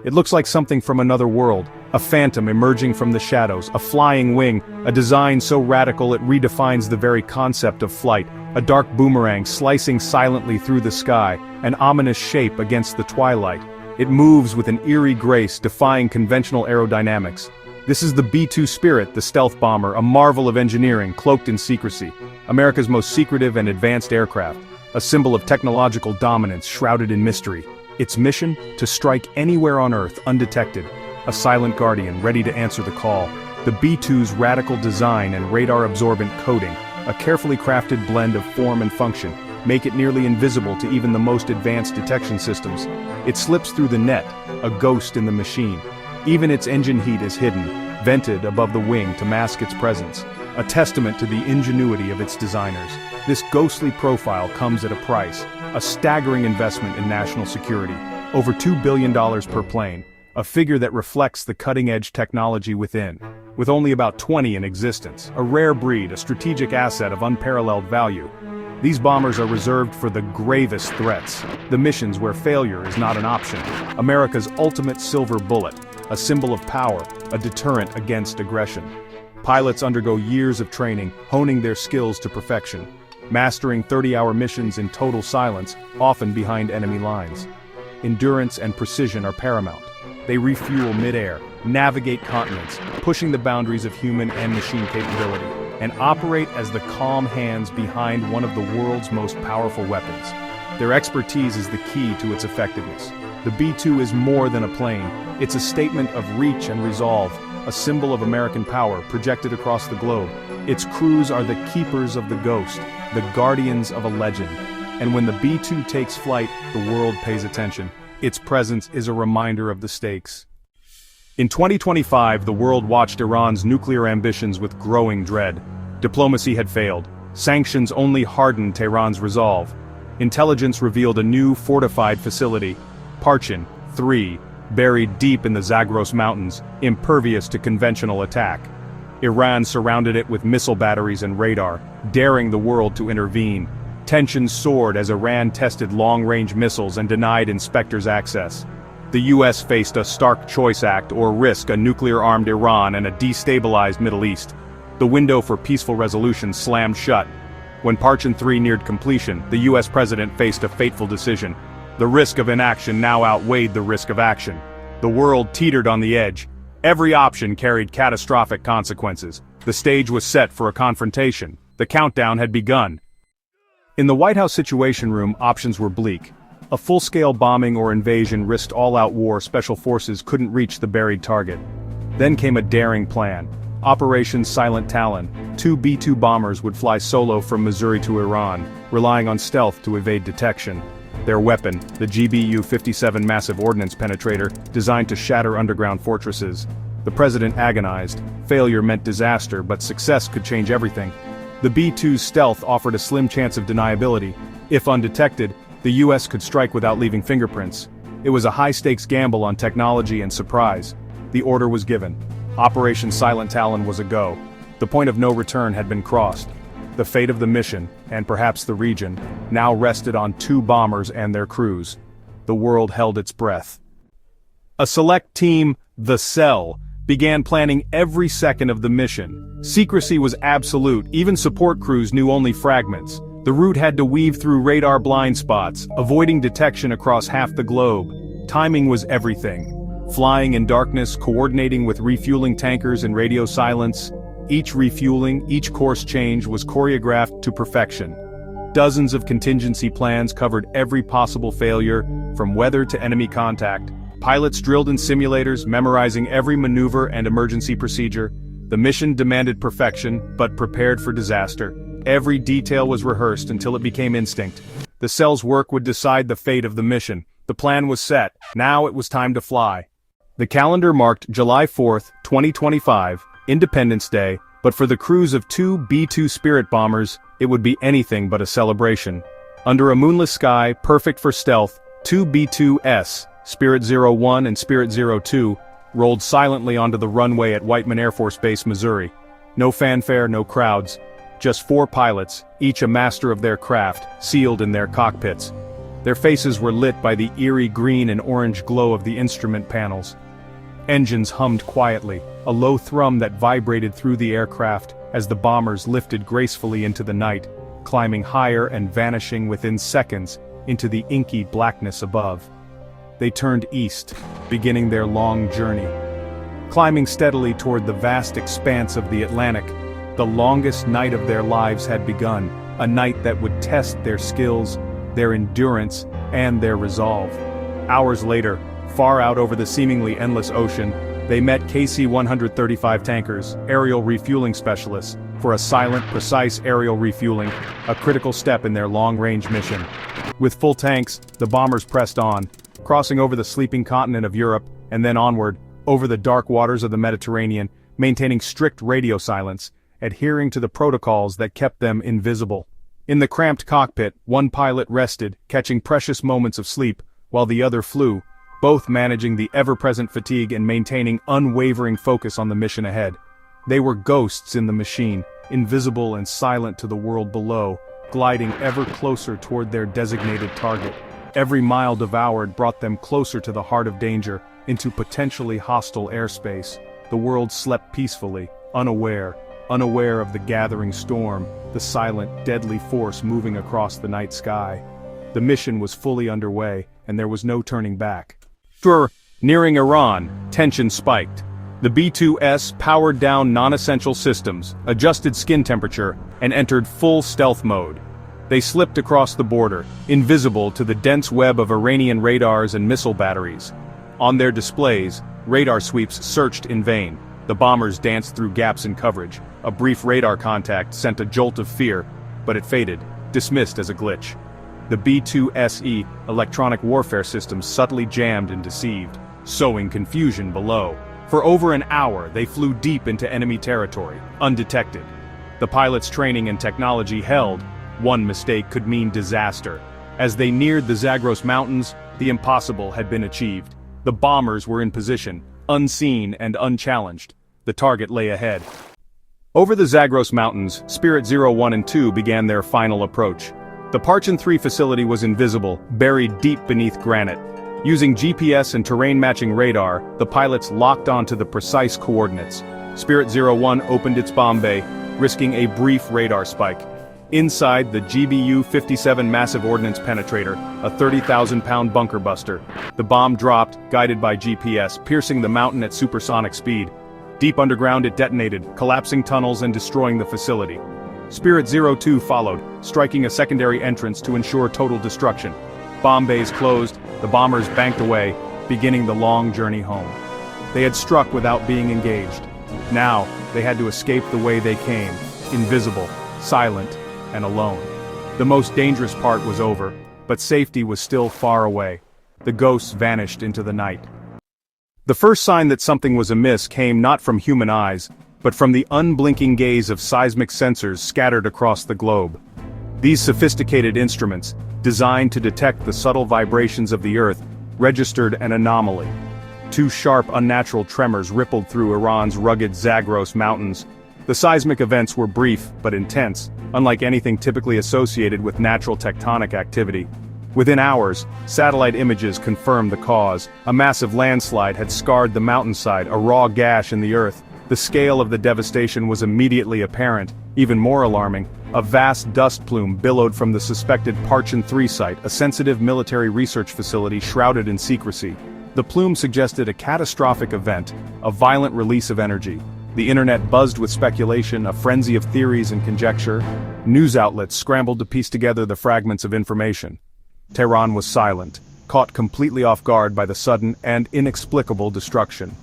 It looks like something from another world, a phantom emerging from the shadows, a flying wing, a design so radical it redefines the very concept of flight, a dark boomerang slicing silently through the sky, an ominous shape against the twilight. It moves with an eerie grace defying conventional aerodynamics. This is the B-2 Spirit, the stealth bomber, a marvel of engineering cloaked in secrecy, America's most secretive and advanced aircraft, a symbol of technological dominance shrouded in mystery. Its mission? To strike anywhere on Earth undetected, a silent guardian ready to answer the call. The B-2's radical design and radar-absorbent coating, a carefully crafted blend of form and function, make it nearly invisible to even the most advanced detection systems. It slips through the net, a ghost in the machine. Even its engine heat is hidden, vented above the wing to mask its presence, a testament to the ingenuity of its designers. This ghostly profile comes at a price, a staggering investment in national security, over $2 billion per plane, a figure that reflects the cutting-edge technology within. With only about 20 in existence, a rare breed, a strategic asset of unparalleled value. These bombers are reserved for the gravest threats, the missions where failure is not an option. America's ultimate silver bullet, a symbol of power, a deterrent against aggression. Pilots undergo years of training, honing their skills to perfection, mastering 30-hour missions in total silence, often behind enemy lines. Endurance and precision are paramount. They refuel mid-air, navigate continents, pushing the boundaries of human and machine capability, and operate as the calm hands behind one of the world's most powerful weapons. Their expertise is the key to its effectiveness. The B-2 is more than a plane. It's a statement of reach and resolve, a symbol of American power projected across the globe. Its crews are the keepers of the ghost, the guardians of a legend. And when the B-2 takes flight, the world pays attention. Its presence is a reminder of the stakes. In 2025, the world watched Iran's nuclear ambitions with growing dread. Diplomacy had failed. Sanctions only hardened Tehran's resolve. Intelligence revealed a new fortified facility, Parchin 3, buried deep in the Zagros Mountains, impervious to conventional attack. Iran surrounded it with missile batteries and radar, daring the world to intervene. Tensions soared as Iran tested long-range missiles and denied inspectors access. The US faced a stark choice act or risk a nuclear-armed Iran and a destabilized Middle East. The window for peaceful resolution slammed shut. When Parchin 3 neared completion, the US president faced a fateful decision. The risk of inaction now outweighed the risk of action. The world teetered on the edge. Every option carried catastrophic consequences. The stage was set for a confrontation. The countdown had begun. In the White House Situation Room, options were bleak. A full-scale bombing or invasion risked all-out war. Special forces couldn't reach the buried target. Then came a daring plan. Operation Silent Talon. 2 B-2 bombers would fly solo from Missouri to Iran, relying on stealth to evade detection. Their weapon, the GBU-57 massive ordnance penetrator, designed to shatter underground fortresses. The president agonized. Failure meant disaster, but success could change everything. The B-2's stealth offered a slim chance of deniability. If undetected, the US could strike without leaving fingerprints. It was a high-stakes gamble on technology and surprise. The order was given. Operation Silent Talon was a go. The point of no return had been crossed. The fate of the mission, and perhaps the region, now rested on 2 bombers and their crews. The world held its breath. A select team, the Cell, began planning every second of the mission. Secrecy was absolute, even support crews knew only fragments. The route had to weave through radar blind spots, avoiding detection across half the globe. Timing was everything. Flying in darkness, coordinating with refueling tankers in radio silence. Each refueling, each course change was choreographed to perfection. Dozens of contingency plans covered every possible failure, from weather to enemy contact. Pilots drilled in simulators, memorizing every maneuver and emergency procedure. The mission demanded perfection, but prepared for disaster. Every detail was rehearsed until it became instinct. The Cell's work would decide the fate of the mission. The plan was set. Now it was time to fly. The calendar marked July 4, 2025, Independence Day, but for the crews of 2 B-2 Spirit bombers, it would be anything but a celebration. Under a moonless sky, perfect for stealth, 2 B-2s, Spirit 01 and Spirit 02, rolled silently onto the runway at Whiteman Air Force Base, Missouri. No fanfare, no crowds. Just 4 pilots, each a master of their craft, sealed in their cockpits. Their faces were lit by the eerie green and orange glow of the instrument panels. Engines hummed quietly, a low thrum that vibrated through the aircraft as the bombers lifted gracefully into the night, climbing higher and vanishing within seconds into the inky blackness above. They turned east, beginning their long journey. Climbing steadily toward the vast expanse of the Atlantic, the longest night of their lives had begun, a night that would test their skills, their endurance, and their resolve. Hours later, far out over the seemingly endless ocean, they met KC-135 tankers, aerial refueling specialists, for a silent, precise aerial refueling, a critical step in their long-range mission. With full tanks, the bombers pressed on, crossing over the sleeping continent of Europe, and then onward, over the dark waters of the Mediterranean, maintaining strict radio silence, adhering to the protocols that kept them invisible. In the cramped cockpit, one pilot rested, catching precious moments of sleep, while the other flew, both managing the ever-present fatigue and maintaining unwavering focus on the mission ahead. They were ghosts in the machine, invisible and silent to the world below, gliding ever closer toward their designated target. Every mile devoured brought them closer to the heart of danger, into potentially hostile airspace. The world slept peacefully, unaware of the gathering storm, the silent, deadly force moving across the night sky. The mission was fully underway, and there was no turning back. Nearing Iran, tension spiked. The B-2s powered down non-essential systems, adjusted skin temperature, and entered full stealth mode. They slipped across the border, invisible to the dense web of Iranian radars and missile batteries. On their displays, radar sweeps searched in vain. The bombers danced through gaps in coverage. A brief radar contact sent a jolt of fear, but it faded, dismissed as a glitch. The B-2SE electronic warfare systems subtly jammed and deceived, sowing confusion below. For over an hour, they flew deep into enemy territory, undetected. The pilots' training and technology held. One mistake could mean disaster. As they neared the Zagros Mountains, the impossible had been achieved. The bombers were in position, unseen and unchallenged. The target lay ahead. Over the Zagros Mountains, Spirit 01 and 2 began their final approach. The Parchin 3 facility was invisible, buried deep beneath granite. Using GPS and terrain-matching radar, the pilots locked onto the precise coordinates. Spirit 01 opened its bomb bay, risking a brief radar spike. Inside the GBU-57 massive ordnance penetrator, a 30,000-pound bunker buster, the bomb dropped, guided by GPS, piercing the mountain at supersonic speed. Deep underground it detonated, collapsing tunnels and destroying the facility. Spirit 02 followed, striking a secondary entrance to ensure total destruction. Bomb bays closed, the bombers banked away, beginning the long journey home. They had struck without being engaged. Now, they had to escape the way they came, invisible, silent, and alone. The most dangerous part was over, but safety was still far away. The ghosts vanished into the night. The first sign that something was amiss came not from human eyes, but from the unblinking gaze of seismic sensors scattered across the globe. These sophisticated instruments, designed to detect the subtle vibrations of the Earth, registered an anomaly. Two sharp, unnatural tremors rippled through Iran's rugged Zagros Mountains. The seismic events were brief but intense, unlike anything typically associated with natural tectonic activity. Within hours, satellite images confirmed the cause. A massive landslide had scarred the mountainside, a raw gash in the earth. The scale of the devastation was immediately apparent. Even more alarming, a vast dust plume billowed from the suspected Parchin 3 site, a sensitive military research facility shrouded in secrecy. The plume suggested a catastrophic event, a violent release of energy. The internet buzzed with speculation, a frenzy of theories and conjecture. News outlets scrambled to piece together the fragments of information. Tehran was silent, caught completely off guard by the sudden and inexplicable destruction.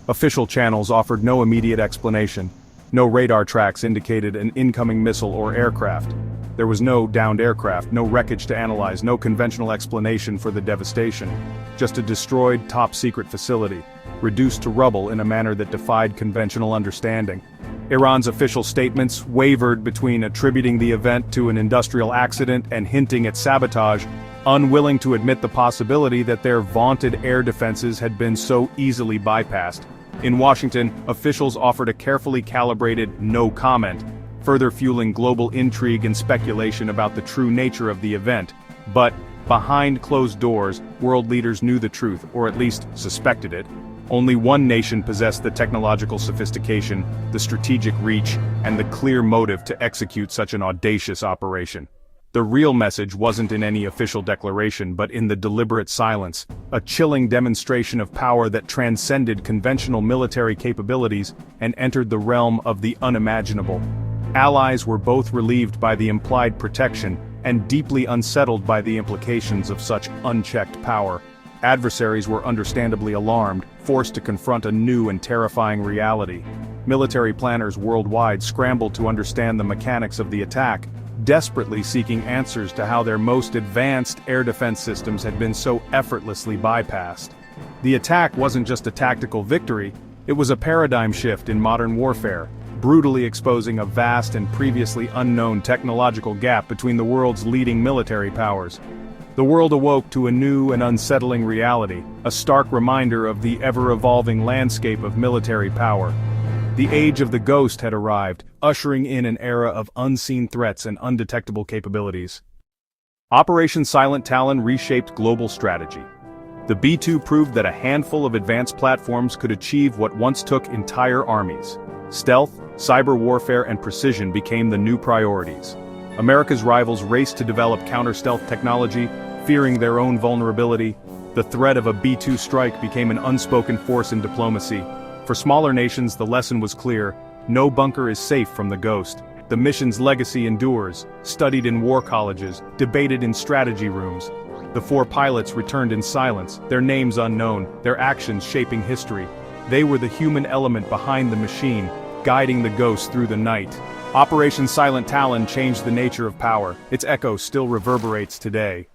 Official channels offered no immediate explanation. No radar tracks indicated an incoming missile or aircraft. There was no downed aircraft, no wreckage to analyze, no conventional explanation for the devastation. Just a destroyed, top-secret facility, reduced to rubble in a manner that defied conventional understanding. Iran's official statements wavered between attributing the event to an industrial accident and hinting at sabotage, unwilling to admit the possibility that their vaunted air defenses had been so easily bypassed. In Washington, officials offered a carefully calibrated no comment, further fueling global intrigue and speculation about the true nature of the event. But, Behind closed doors, world leaders knew the truth, or at least suspected it. Only one nation possessed the technological sophistication, the strategic reach, and the clear motive to execute such an audacious operation. The real message wasn't in any official declaration but in the deliberate silence, a chilling demonstration of power that transcended conventional military capabilities and entered the realm of the unimaginable. Allies were both relieved by the implied protection and deeply unsettled by the implications of such unchecked power. Adversaries were understandably alarmed, forced to confront a new and terrifying reality. Military planners worldwide scrambled to understand the mechanics of the attack, desperately seeking answers to how their most advanced air defense systems had been so effortlessly bypassed. The attack wasn't just a tactical victory, it was a paradigm shift in modern warfare, brutally exposing a vast and previously unknown technological gap between the world's leading military powers. The world awoke to a new and unsettling reality, a stark reminder of the ever-evolving landscape of military power. The age of the ghost had arrived, ushering in an era of unseen threats and undetectable capabilities. Operation Silent Talon reshaped global strategy. The B-2 proved that a handful of advanced platforms could achieve what once took entire armies. Stealth, cyber warfare, and precision became the new priorities. America's rivals raced to develop counter-stealth technology, fearing their own vulnerability. The threat of a B-2 strike became an unspoken force in diplomacy. For smaller nations, the lesson was clear: no bunker is safe from the ghost. The mission's legacy endures, studied in war colleges, debated in strategy rooms. The 4 pilots returned in silence, their names unknown, their actions shaping history. They were the human element behind the machine, guiding the ghost through the night. Operation Silent Talon changed the nature of power. Its echo still reverberates today.